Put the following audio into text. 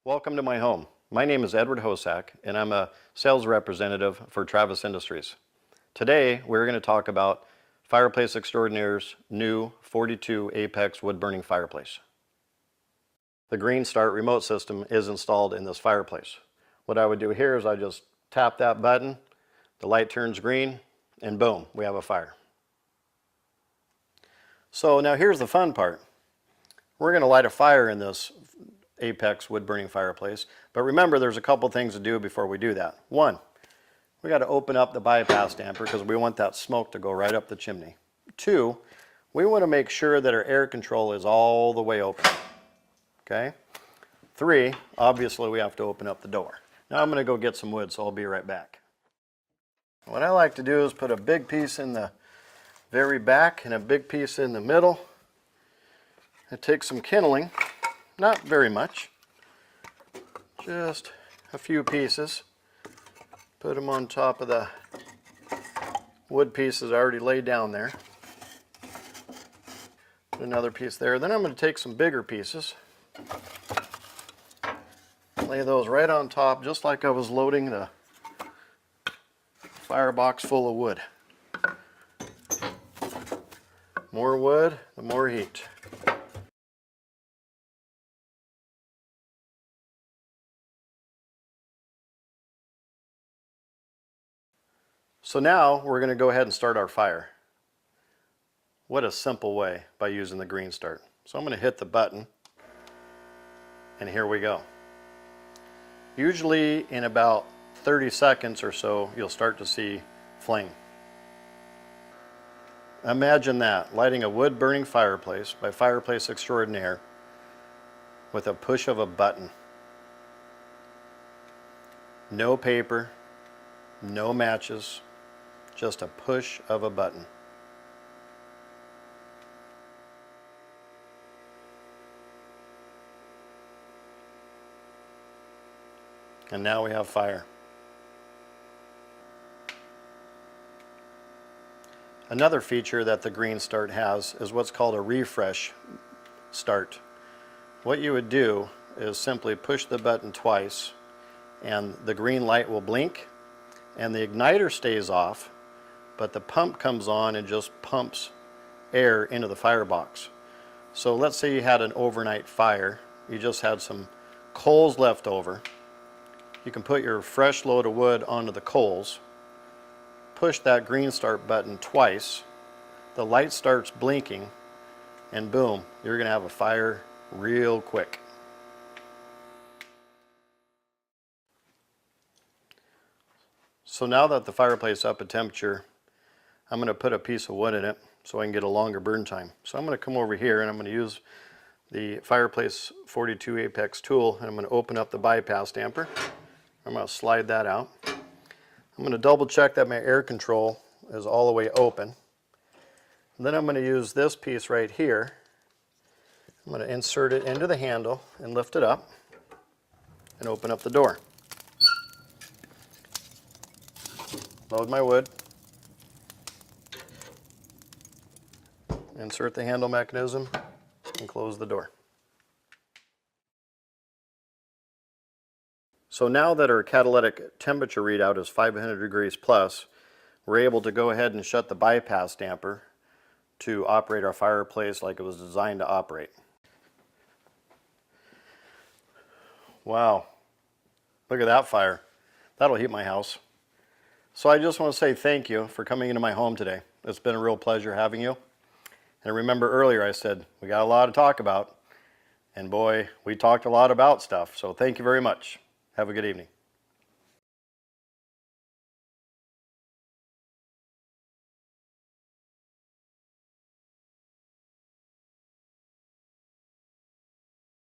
Welcome to my home. My name is Edward Hosack and I'm a sales representative for Travis Industries. Today we're going to talk about Fireplace Xtrordinair's new 42 Apex wood burning fireplace. The Green Start remote system is installed in this fireplace. What I would do here is I just tap that button, the light turns green, and boom, we have a fire. So now here's the fun part. We're going to light a fire in this Apex wood burning fireplace, but remember there's a couple things to do before we do that. One, we got to open up the bypass damper because we want that smoke to go right up the chimney. Two, we want to make sure that our air control is all the way open. Okay? Three, obviously we have to open up the door. Now I'm going to go get some wood, so I'll be right back. What I like to do is put a big piece in the very back and a big piece in the middle. I take some kindling. Not very much, just a few pieces. Put them on top of the wood pieces I already laid down there. Put another piece there. Then I'm going to take some bigger pieces, lay those right on top just like I was loading the firebox full of wood. More wood, the more heat. So now we're going to go ahead and start our fire. What a simple way by using the Green Start. So I'm going to hit the button and here we go. Usually in about 30 seconds or so you'll start to see flame. Imagine that, lighting a wood burning fireplace by Fireplace Xtrordinair with a push of a button. No paper, no matches. Just a push of a button. And now we have fire. Another feature that the Green Start has is what's called a refresh start. What you would do is simply push the button twice and the green light will blink and the igniter stays off, but the pump comes on and just pumps air into the firebox. So let's say you had an overnight fire, you just had some coals left over. You can put your fresh load of wood onto the coals, push that Green Start button twice, the light starts blinking, and boom, you're going to have a fire real quick. So now that the fireplace is up at temperature, I'm going to put a piece of wood in it so I can get a longer burn time. So I'm going to come over here and I'm going to use the Fireplace 42 Apex tool and I'm going to open up the bypass damper. I'm going to slide that out. I'm going to double check that my air control is all the way open. And then I'm going to use this piece right here. I'm going to insert it into the handle and lift it up and open up the door. Load my wood. Insert the handle mechanism and close the door. So now that our catalytic temperature readout is 500 degrees plus, we're able to go ahead and shut the bypass damper to operate our fireplace like it was designed to operate. Wow, look at that fire. That'll heat my house. So I just want to say thank you for coming into my home today. It's been a real pleasure having you. And remember earlier I said we got a lot to talk about, and boy, we talked a lot about stuff, so thank you very much. Have a good evening.